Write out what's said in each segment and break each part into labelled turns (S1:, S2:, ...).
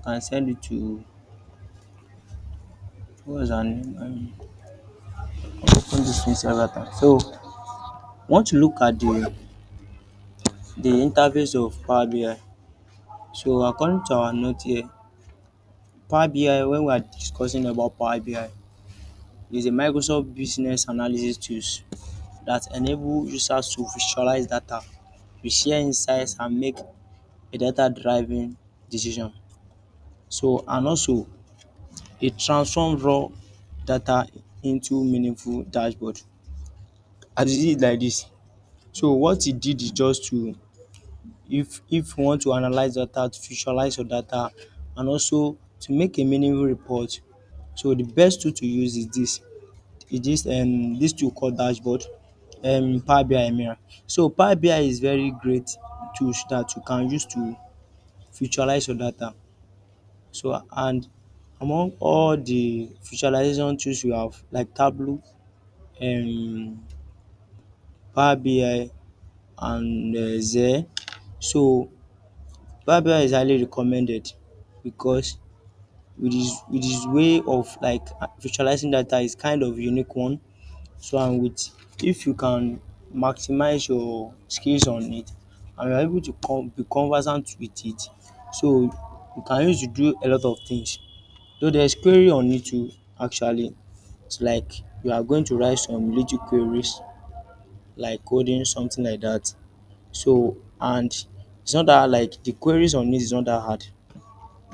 S1: can send it to what was her name? I've opened this thing several times. So want to look at the interface of Power BI. So according to our note here, Power BI, when we are discussing about Power BI, is a Microsoft business analysis tools that enable users to visualize data, to share insights and make a data-driven decision. So and also it transforms raw data into meaningful dashboard. As you see it like this. So what it did is just to if you want to analyze data, to visualize your data and also to make a meaningful report. So the best tool to use is this tool called dashboard, Power BI Mirror. So Power BI is very great tools that you can use to visualize your data. So and among all the visualization tools we have like Tableau, um Power BI and Excel. So Power BI is highly recommended because with his way of like visualizing data is kind of unique one. So and with if you can maximize your skills on it and you are able to be conversant with it, so you can use to do a lot of things. Though there's query on it too actually. It's like you are going to write some little queries like coding something like that. So and it's not that like the queries on it is not that hard.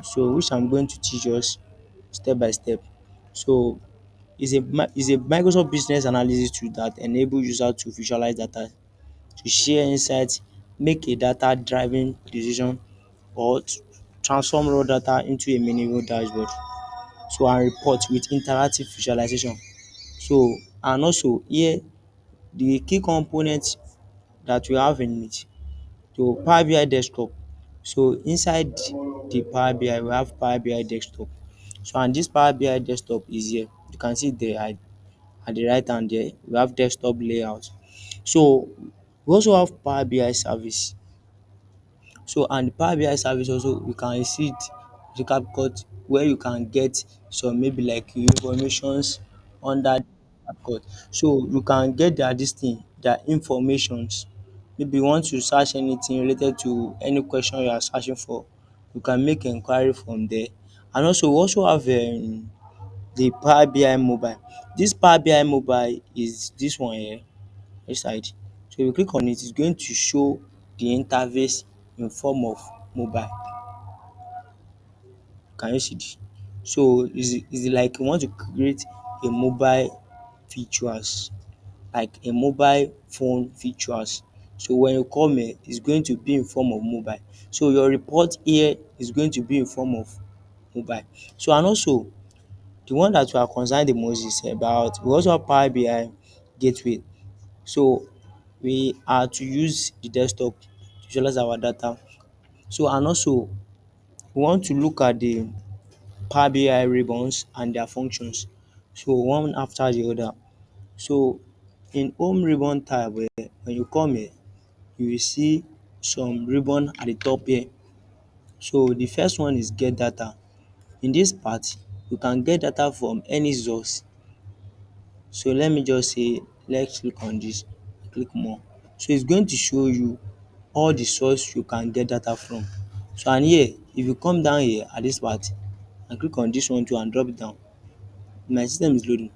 S1: So which I'm going to teach us step by step. So is a Microsoft business analysis tool that enable users to visualize data, to share insights, make a data-driven decision, or to transform raw data into a meaningful dashboard. So and report with interactive visualization. So and also here the key components that we have in it. So Power BI desktop. So inside the Power BI we have Power BI desktop. So and this Power BI desktop is here. You can see there at the right hand there we have desktop layout. So we also have Power BI service. So and the Power BI service also you can see it the CapCut where you can get some maybe like informations under CapCut. So you can get their informations. Maybe you want to search anything related to any question you are searching for, you can make enquiry from there. And also we also have the Power BI mobile. This Power BI mobile is this one here this side. So if you click on it, it's going to show the interface in form of mobile. Can you see this? So is it like you want to create a mobile features, like a mobile phone features. So when you come here, it's going to be in form of mobile. So your report here is going to be in form of mobile. So and also the one that we are concerned the most is about we also have Power BI gateway. So we are to use the desktop to visualize our data. So and also we want to look at the Power BI ribbons and their functions. So one after the other. So in home ribbon tab when you come here, you will see some ribbon at the top here. So the first one is get data. In this part, you can get data from any source. So let me just say let's click on this, click more. So it's going to show you all the source you can get data from. So and here if you come down here at this part and click on this one too and drop it down, my system is loading.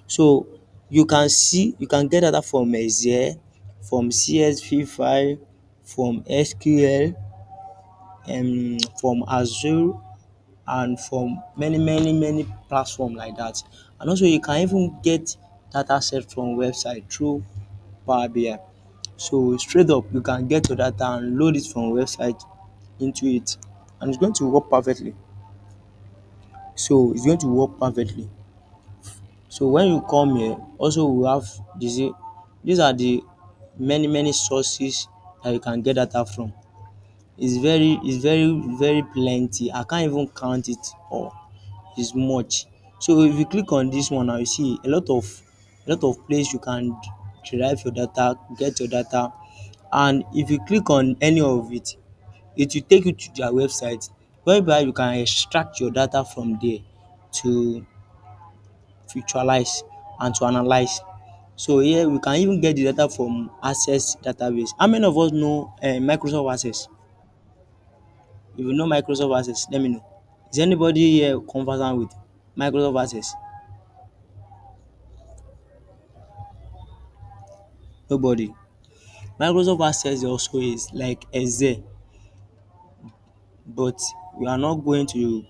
S1: So you can get data from Excel, from CSV file, from SQL, from Azure and from many platform like that. And also you can even get data set from website through Power BI. So straight up you can get your data and load it from website into it and it's going to work perfectly. So it's going to work perfectly. So when you come here also we have these are the many sources that you can get data from. It's very plenty. I can't even count it all. It's much. So if you click on this one now you see a lot of place you can derive your data, get your data and if you click on any of it, it will take you to their website whereby you can extract your data from there to visualize and to analyze. So here we can even get the data from Access database. How many of us know Microsoft Access? If you know Microsoft Access, let me know. Is anybody here conversant with Microsoft Access? Nobody. Microsoft Access also is like Excel, but we are not going to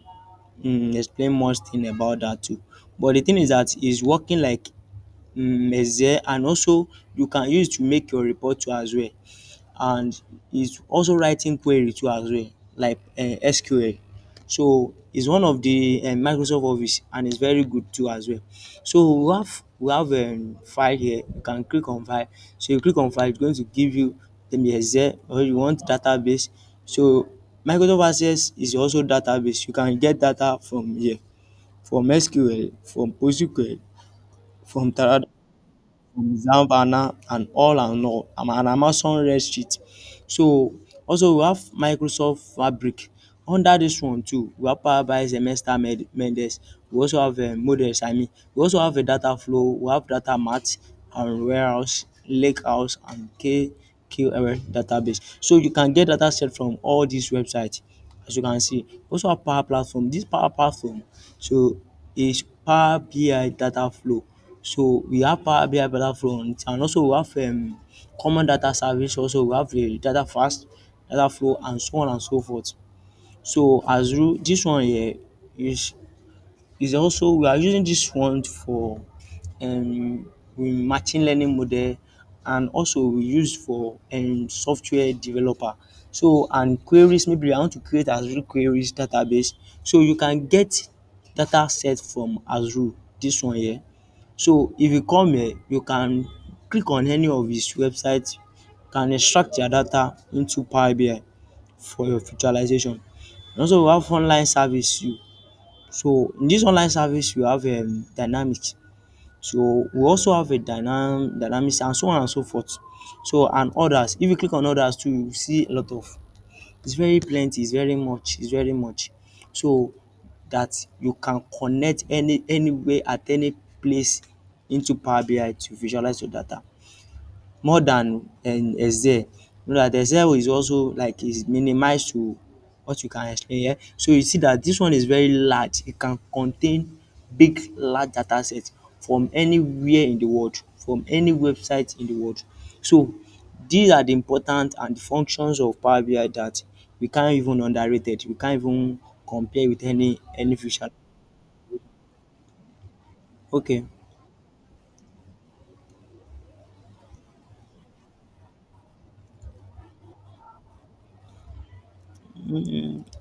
S1: explain much thing about that too. But the thing is that it's working like Excel, and also you can use to make your report too as well. And he's also writing query too as well, like SQL. So it's one of the Microsoft Office, and it's very good too as well. So we have file here. You can click on file. So you click on file, it's going to give you the Excel, or you want database. So Microsoft Access is also database. You can get data from here, from SQL, from PostgreSQL, from Teradata, Xampp and Amazon Redshift. So also we have Microsoft Fabric. Under this one too, we have Power BI Semester Mendes. We also have models. We also have a data flow. We have data mart and warehouse, lakehouse, and KQL database. So you can get data set from all these websites. As you can see, we also have Power Platform. This Power Platform so is Power BI data flow. So we have Power BI data flow on it, and also we have common data service. Also we have data fast, data flow, and so on and so forth. So as rule, this one here is also we are using this one for machine learning model, and also we use for software developer. So and queries, maybe I want to create Azure queries database. So you can get data set from Azure, this one here. So if you come here, you can click on any of his websites, can extract your data into Power BI for your visualization. And also we have online service too. So in this online service we have dynamics. So we also have a dynamics and so on and so forth. So and others. If you click on others too, you see a lot of, it's very plenty, it's very much. So that you can connect anywhere at any place into Power BI to visualize your data more than Excel. You know that Excel is also like is minimized to what you can explain here. So you see that this one is very large. It can contain big large data set from anywhere in the world, from any website in the world. So these are the important and the functions of Power BI that we can't even underrate it. We can't even compare with any visual. Okay.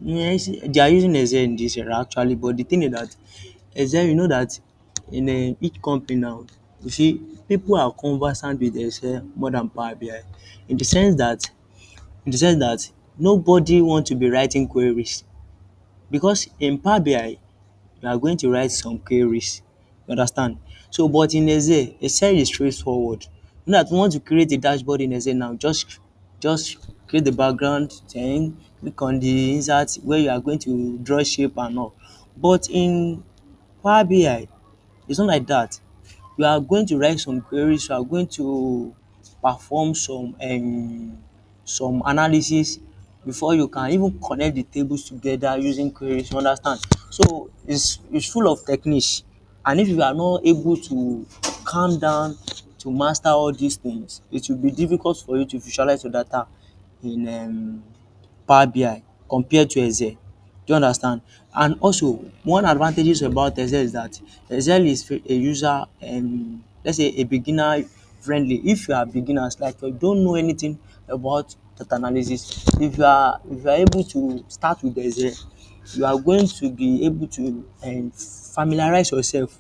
S1: Yes, they are using Excel in this era actually, but the thing is that Excel, you know that in each company now, you see people are conversant with Excel more than Power BI, in the sense that nobody want to be writing queries, because in Power BI you are going to write some queries. You understand? So but in Excel is straightforward. You know that we want to create a dashboard in Excel now, just create the background, then click on the insert where you are going to draw shape and all. But in Power BI, it's not like that. You are going to write some queries, you are going to perform some analysis before you can even connect the tables together using queries, you understand. So it's full of techniques, and if you are not able to calm down to master all these things, it will be difficult for you to visualize your data in Power BI compared to Excel. Do you understand? And also one advantages about Excel is that Excel is a user let's say a beginner friendly. If you are beginners, like you don't know anything about data analysis, if you are able to start with Excel, you are going to be able to familiarize yourself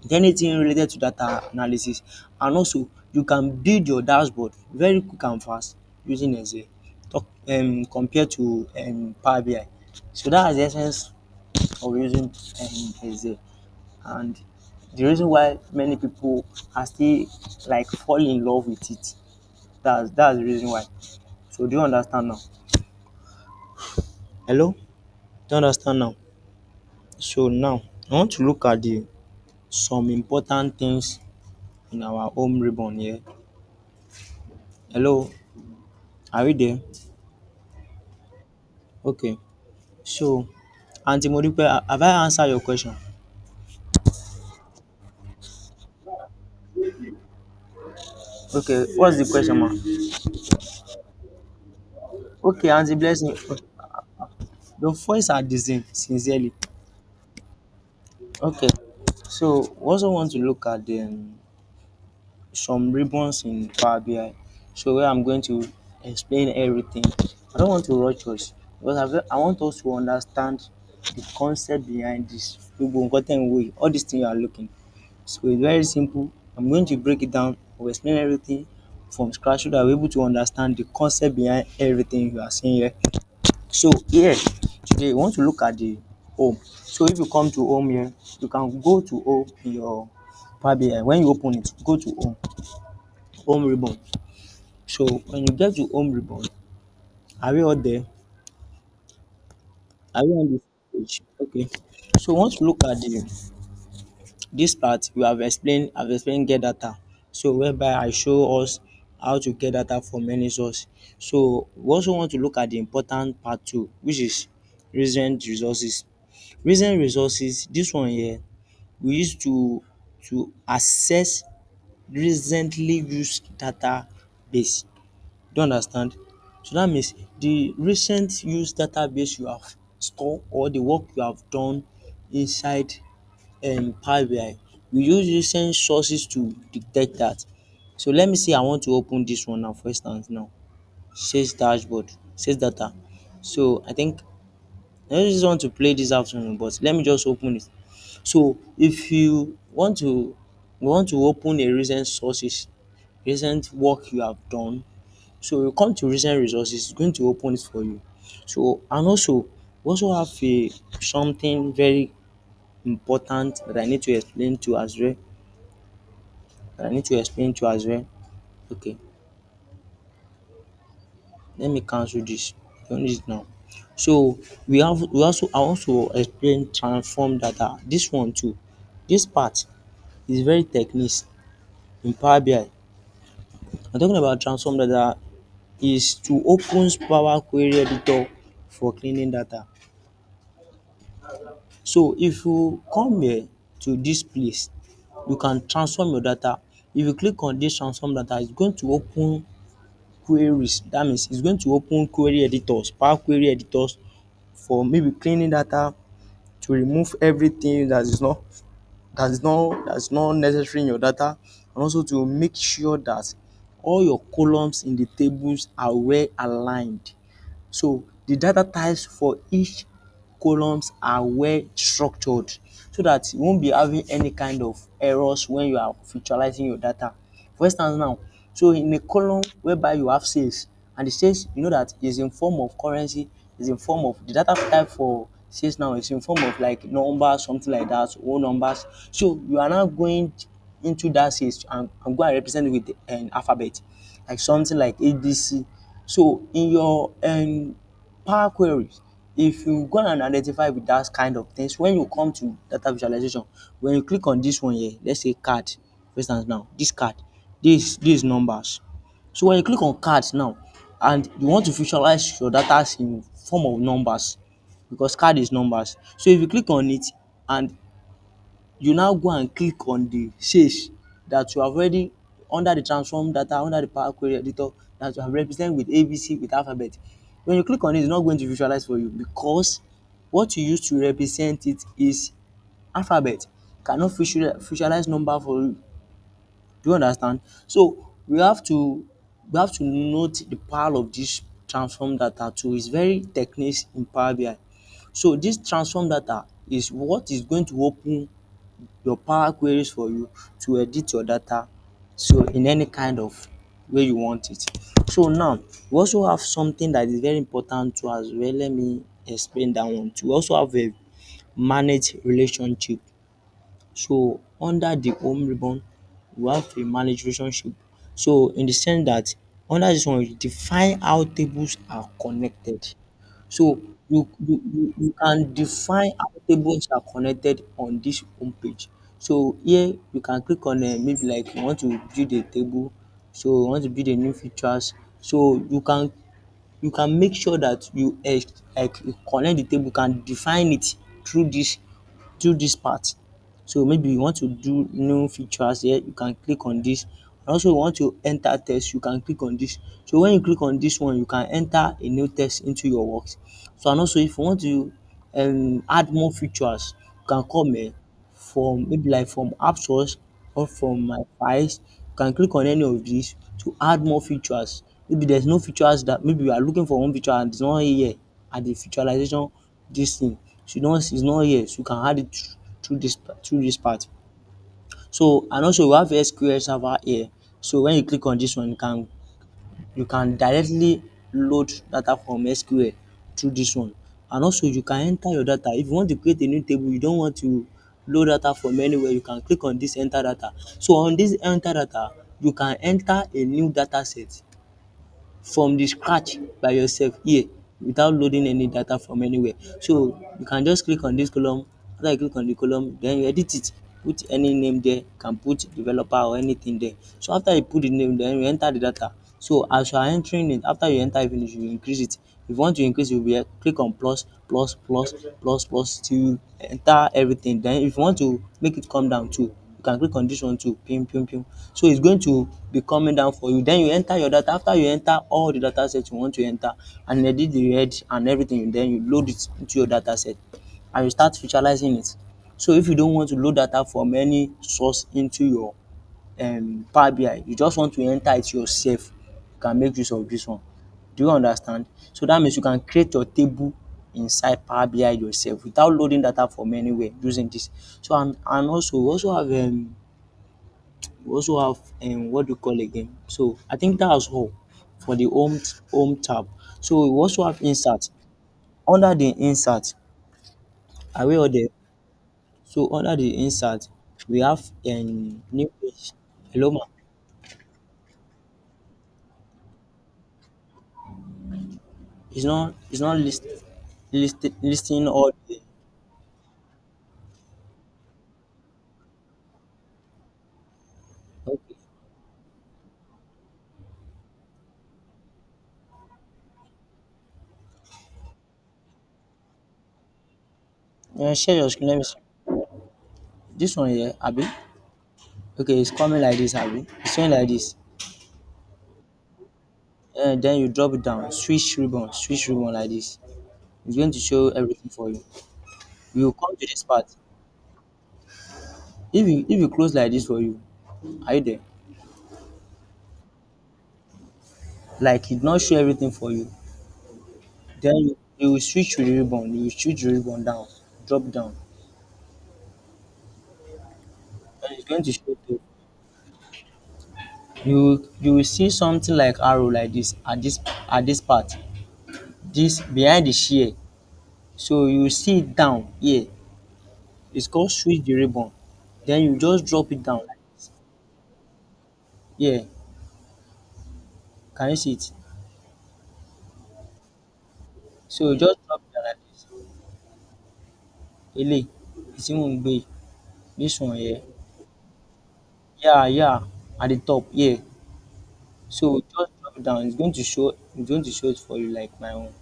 S1: with anything related to data analysis, and also you can build your dashboard very quick and fast using Excel compared to Power BI. So that's the essence of using Excel, and the reason why many people are still like fall in love with it. That's the reason why. So do you understand now? Hello? Do you understand now? So now I want to look at the some important things in our home ribbon here. Hello, are we there? Okay. So Aunty Modipe, have I answered your question? Okay, what's the question, ma? Okay, Aunty Blessing, your voice are the same, sincerely. Okay, so we also want to look at the some ribbons in Power BI. So where I'm going to explain everything. I don't want to rush us because I want us to understand the concept behind this. Gbogbo nǹkan tẹ́ ń wò yìí, all this thing you are looking. So it's very simple. I'm going to break it down. I'll explain everything from scratch so that we're able to understand the concept behind everything you are seeing here. So here today we want to look at the home. So if you come to home here, you can go to home in your Power BI. When you open it, go to home ribbon. So when you get to home ribbon, are we all there? Are we on this page? Okay. So once you look at this part, I've explained get data. So whereby I show us how to get data from any source. So we also want to look at the important part too, which is recent resources. Recent resources, this one here, we use to access recently used database. Do you understand? So that means the recent used database you have stored or the work you have done inside Power BI, we use recent sources to detect that. So let me say I want to open this one now, for instance now, sales dashboard, sales data. So I think I just want to play this afternoon, but let me just open it. So if you want to open a recent sources, recent work you have done, so you come to recent resources, it's going to open it for you. So and also we also have a something very important that I need to explain to as well. That I need to explain to as well. Okay, let me cancel this. Don't need it now. So we also I also explain transform data. This one too. This part is very technique in Power BI. I'm talking about transform data is to open Power Query Editor for cleaning data. So if you come here to this place, you can transform your data. If you click on this transform data, it's going to open queries. That means it's going to open query editors, Power Query editors for maybe cleaning data, to remove everything that is not necessary in your data, and also to make sure that all your columns in the tables are well aligned. So the data types for each columns are well structured so that you won't be having any kind of errors when you are visualizing your data. For instance now, so in a column whereby you have sales, and the sales you know that is in form of currency, is in form of the data type for sales now is in form of like numbers, something like that, whole numbers. So you are now going into that sales and go and represent it with an alphabet, like something like ABC. So in your Power Queries, if you go and identify with that kind of things, when you come to data visualization, when you click on this one here, let's say card, for instance now, this card, this numbers. So when you click on cards now and you want to visualize your data in form of numbers, because card is numbers. So if you click on it and you now go and click on the sales that you have already under the transform data, under the Power Query Editor, that you have represented with ABC with alphabet. When you click on it, it's not going to visualize for you because what you use to represent it is alphabet. Cannot visualize number for you. Do you understand? So we have to note the power of this transform data too. It's very techniques in Power BI. So this transform data is what is going to open your Power Queries for you to edit your data so in any kind of way you want it. So now we also have something that is very important too as well. Let me explain that one too. We also have a manage relationship. So under the home ribbon, we have a manage relationship. So in the sense that under this one, you define how tables are connected. So You can define how tables are connected on this home page. So here you can click on maybe like you want to build a table, so you want to build a new features. So you can make sure that you like you connect the table, you can define it through this part. So maybe you want to do new features here, you can click on this. And also you want to enter text, you can click on this. So when you click on this one, you can enter a new text into your works. So and also if you want to add more features, you can come from maybe like from app source or from my files. You can click on any of these to add more features. Maybe there's no features that maybe you are looking for one feature and it's not here at the featurization this thing. So you know it's not here, so you can add it through this part. So and also we have SQL server here. So when you click on this one, you can directly load data from SQL through this one. And also you can enter your data. If you want to create a new table, you don't want to load data from anywhere, you can click on this enter data. So on this enter data, you can enter a new data set from the scratch by yourself here without loading any data from anywhere. So you can just click on this column. After you click on the column, then you edit it, put any name there, you can put developer or anything there. So after you put the name, then you enter the data. So as you are entering it, after you enter finish, you increase it. If you want to increase, you will click on plus plus plus plus plus till you enter everything. Then if you want to make it come down too, you can click on this one too, pim pim pim. So it's going to be coming down for you. Then you enter your data. After you enter all the data sets you want to enter and edit the head and everything, then you load it into your data set and you start visualizing it. So if you don't want to load data from any source into your Power BI, you just want to enter it yourself, you can make use of this one. Do you understand? So that means you can create your table inside Power BI yourself without loading data from anywhere using this. So and also we also have what do you call again? So I think that's all for the home tab. So we also have insert. Under the insert, are we all there? So under the insert, we have new page. Hello ma. It's not listing all the. Okay. Share your screen. Let me see. This one here, Abi. Okay, it's coming like this, Abi. It's showing like this. And then you drop it down, switch ribbon like this. It's going to show everything for you. You come to this part. If you close like this for you, are you there? Like it not show everything for you. Then you will switch to the ribbon. You will switch the ribbon down, drop down. And it's going to show you. You will see something like arrow like this at this part. This behind the share. So you will see it down here. It's called switch the ribbon. Then you just drop it down like this. Yeah, can you see it? So you just drop it down like this. Ele, tí mò ń gbé yìí, this one here. Yeah, yeah, at the top, yeah. So just drop it down. It's going to show it for you like my own.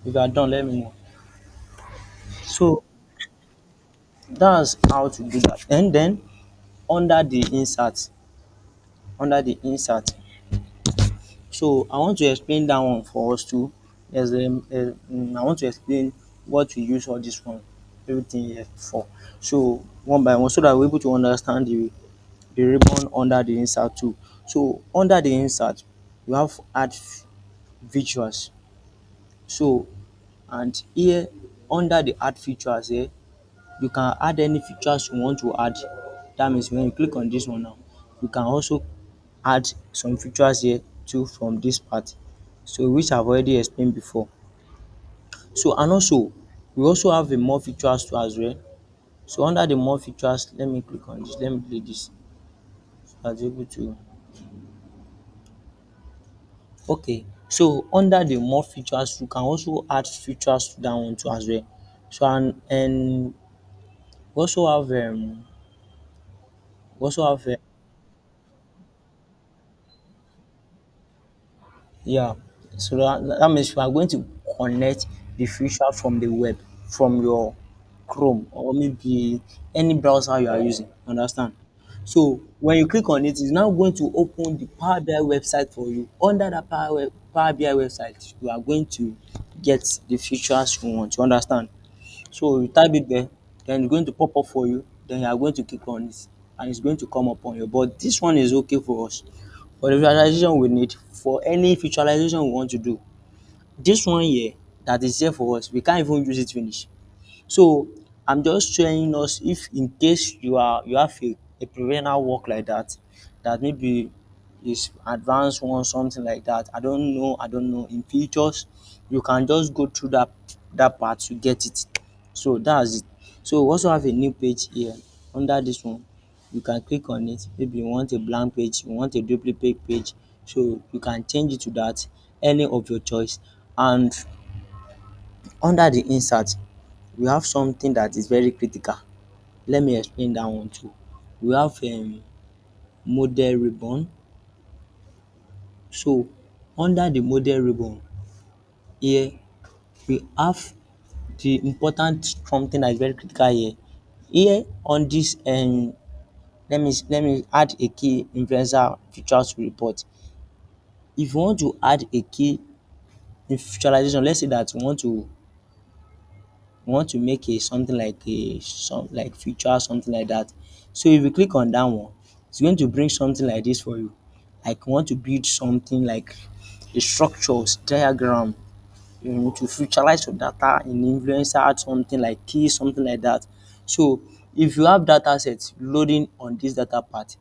S1: If you are done, let me know. So that's how to do that. And then under the insert, under the insert. So I want to explain that one for us too. I want to explain what we use all this one, everything here for. So one by one, so that we're able to understand the ribbon under the insert too. So under the insert, you have add features. So and here under the add features here, you can add any features you want to add. That means when you click on this one now, you can also add some features here too from this part. So which I've already explained before. So and also we also have a more features too as well. So under the more features, let me click on this. Let me play this. So I was able to. Okay. So under the more features, you can also add features to that one too as well. So and we also have we also have yeah. So that means you are going to connect the feature from the web, from your Chrome or maybe any browser you are using. Understand? So when you click on it, it's now going to open the Power BI website for you. Under that Power BI website, you are going to get the features you want. You understand? So you type it there, then it's going to pop up for you, then you are going to click on it and it's going to come up on you. But this one is okay for us. For the visualization we need, for any visualization we want to do, this one here that is here for us, we can't even use it finish. So I'm just showing us if in case you have a professional work like that, that maybe is advanced one something like that. I don't know in features, you can just go through that part to get it. So that's it. So we also have a new page here under this one. You can click on it. Maybe you want a blank page, you want a duplicate page. So you can change it to that, any of your choice. And under the insert, we have something that is very critical. Let me explain that one too. We have model ribbon. So under the model ribbon here, we have the important something that is very critical here. Here on this let me add a key influencer features to report. If you want to add a key visualization, let's say that you want to make a something like a some like feature something like that. So if you click on that one, it's going to bring something like this for you. Like you want to build something like a structures diagram, to visualize your data in influencer, add something like key something like that. So if you have data sets loading on this data part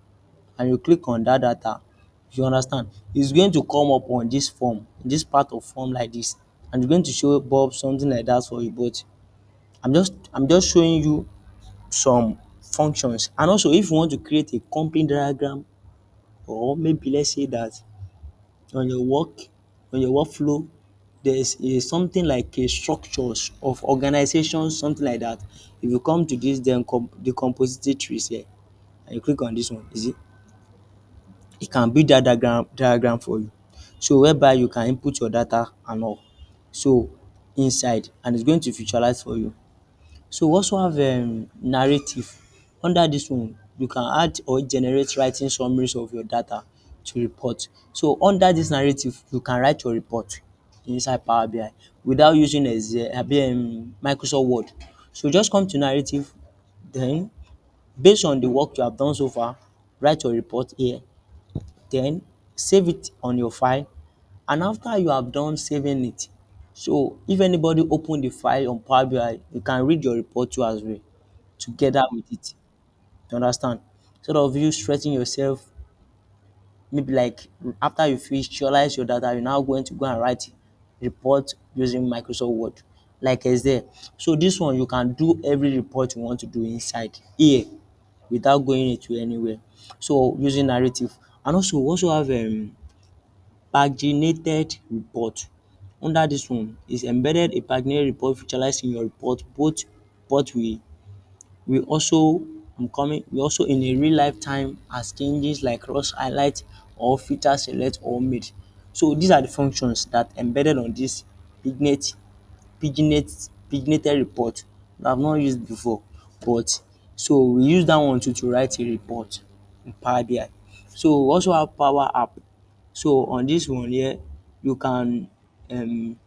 S1: and you click on that data, you understand, it's going to come up on this form, this part of form like this, and it's going to show Bob something like that for you. But I'm just showing you some functions. And also if you want to create a company diagram, or maybe let's say that on your work, on your workflow, there's a something like a structures of organization, something like that. If you come to this then the composite trees here and you click on this one, you see, it can build that diagram for you. So whereby you can input your data and all. So inside, and it's going to visualize for you. So we also have narrative. Under this one, you can add or generate writing summaries of your data to report. So under this narrative, you can write your report inside Power BI without using Microsoft Word. So just come to narrative, then based on the work you have done so far, write your report here, then save it on your file. And after you have done saving it, so if anybody open the file on Power BI, you can read your report too as well together with it. You understand? Instead of you stressing yourself, maybe like after you visualize your data, you're now going to go and write report using Microsoft Word like it's there. So this one you can do every report you want to do inside here without going into anywhere. So using narrative, and also we also have paginated report. Under this one is embedded a paginated report visualized in your report. Both we also in a real life time as changes like cross highlight or filter select or made. So these are the functions that embedded on this paginated report that I've not used before. But so we use that one to write a report in Power BI. So we also have Power App. So on this one here, you can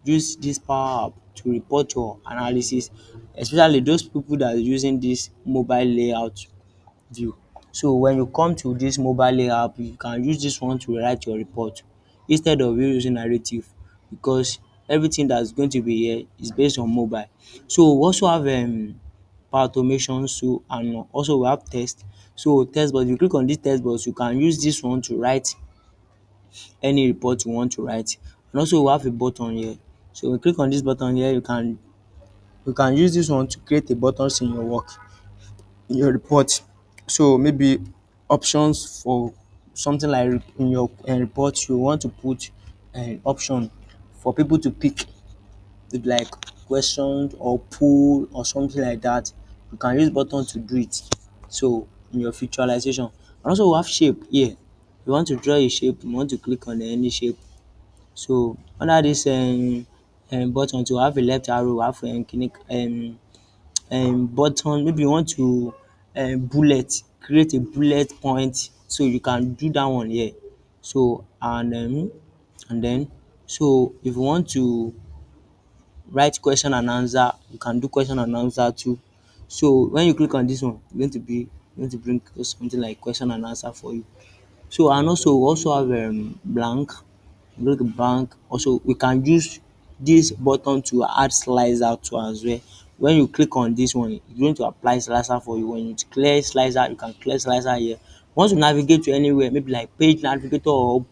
S1: use this Power App to report your analysis, especially those people that are using this mobile layout view. So when you come to this mobile layout, you can use this one to write your report instead of you using narrative, because everything that's going to be here is based on mobile. So we also have power automation, so and also we have test. So test box, you click on this test box, you can use this one to write any report you want to write. And also we have a button here. So we click on this button here, you can use this one to create a buttons in your work, in your report. So maybe options for something like in your report you want to put option for people to pick, with like questions or poll or something like that. You can use button to do it. So in your visualization, and also we have shape here. You want to draw a shape, you want to click on any shape. So under this button, to have a left arrow, have button. Maybe you want to bullet, create a bullet point, so you can do that one here. So and then, so if you want to write question and answer, you can do question and answer too. So when you click on this one, going to bring something like question and answer for you. So and also we also have blank, look blank. Also we can use this button to add slicer to as well. When you click on this one, it's going to apply slicer for you. When you clear slicer, you can clear slicer here. Once you navigate to anywhere, maybe like page navigator or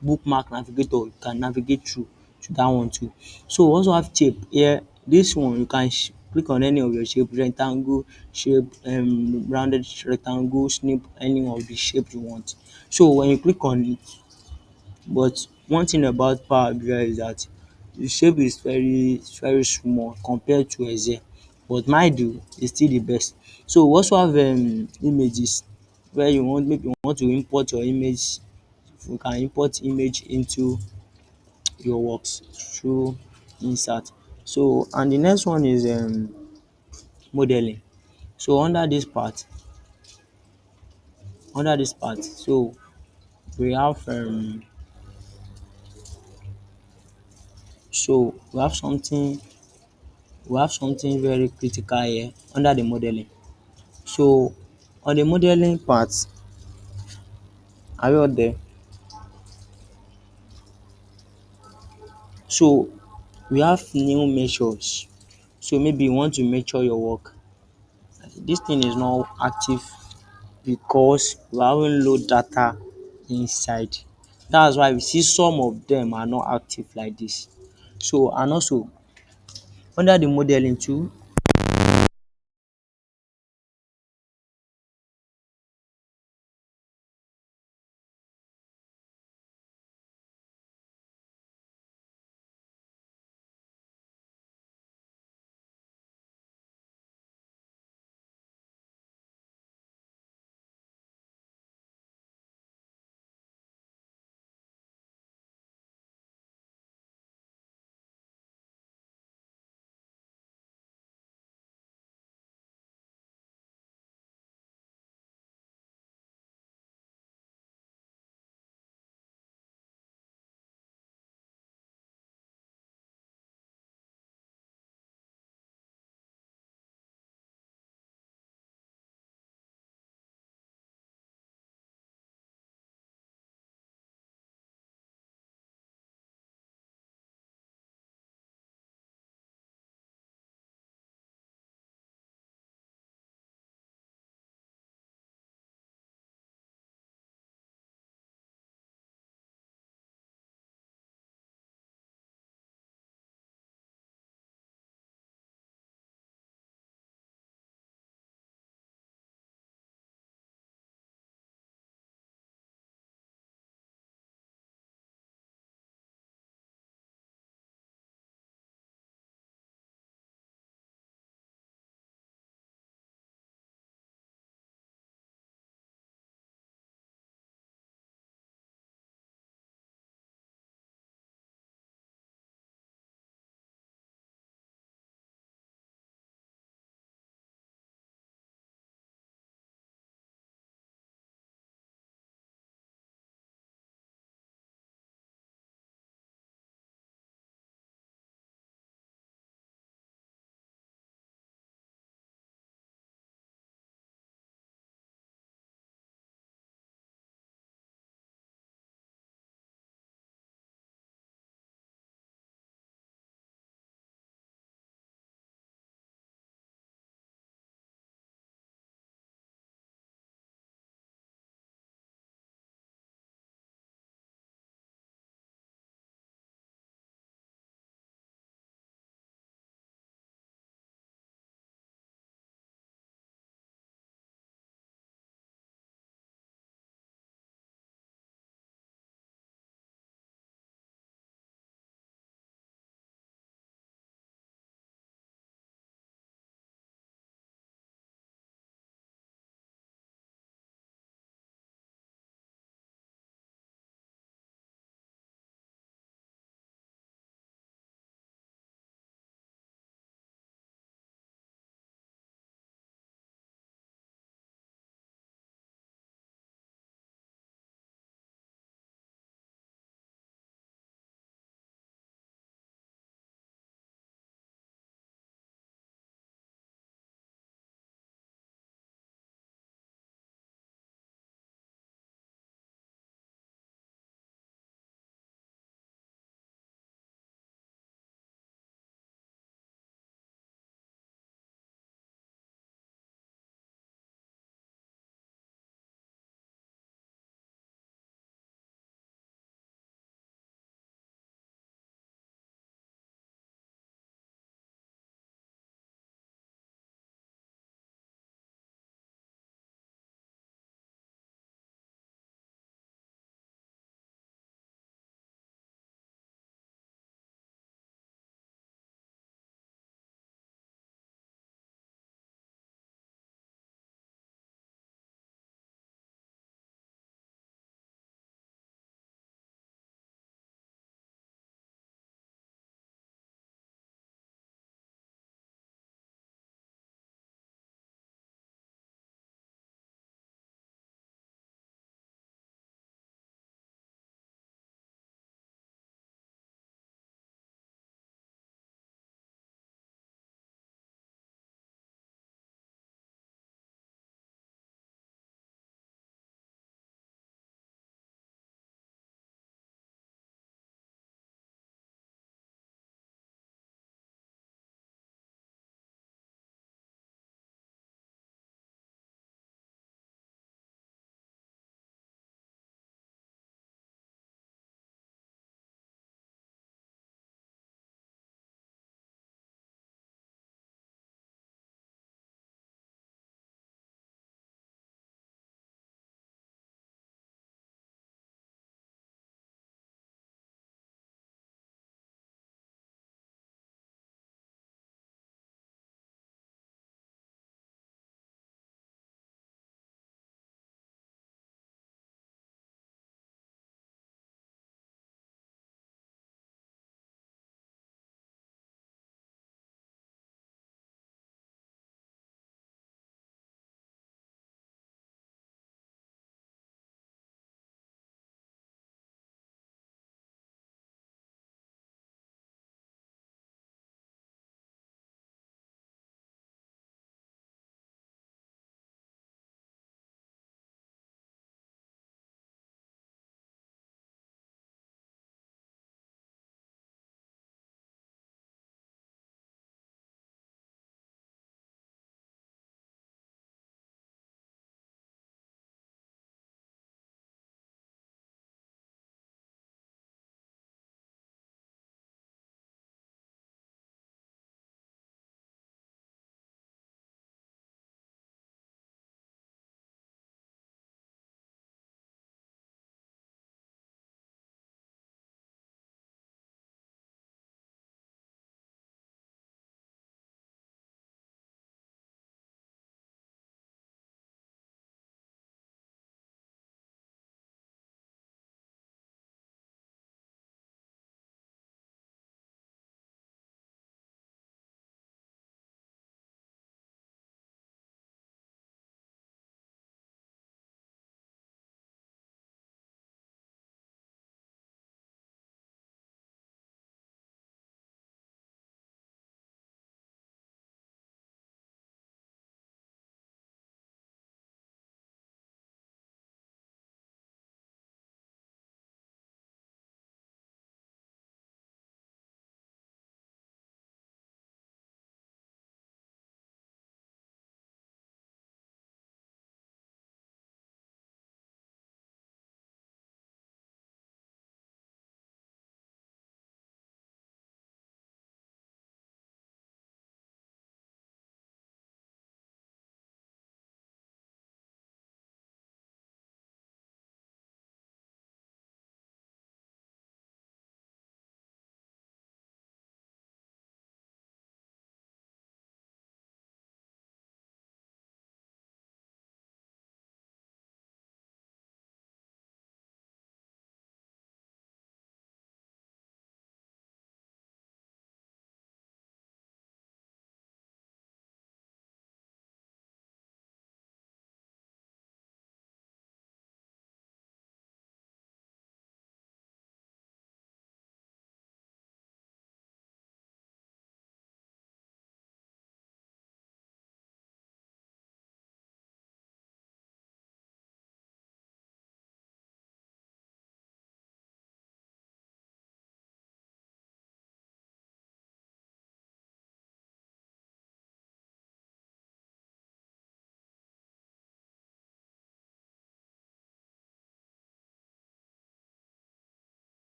S1: bookmark navigator, you can navigate through to that one too. So we also have shape here. This one you can click on any of your shape, rectangle shape, rounded rectangle, snip, any of the shape you want. So when you click on it, but one thing about Power BI is that the shape is very small compared to Excel, but mind you, is still the best. So we also have images, where you want, maybe you want to import your image. You can import image into your works through insert. So and the next one is modeling. So under this part, so we have we have something very critical here under the modeling. So on the modeling part, are you out there? So we have new measures. So maybe you want to measure your work. This thing is not active because we haven't load data inside. That's why we see some of them are not active like this. So and also under the modeling too,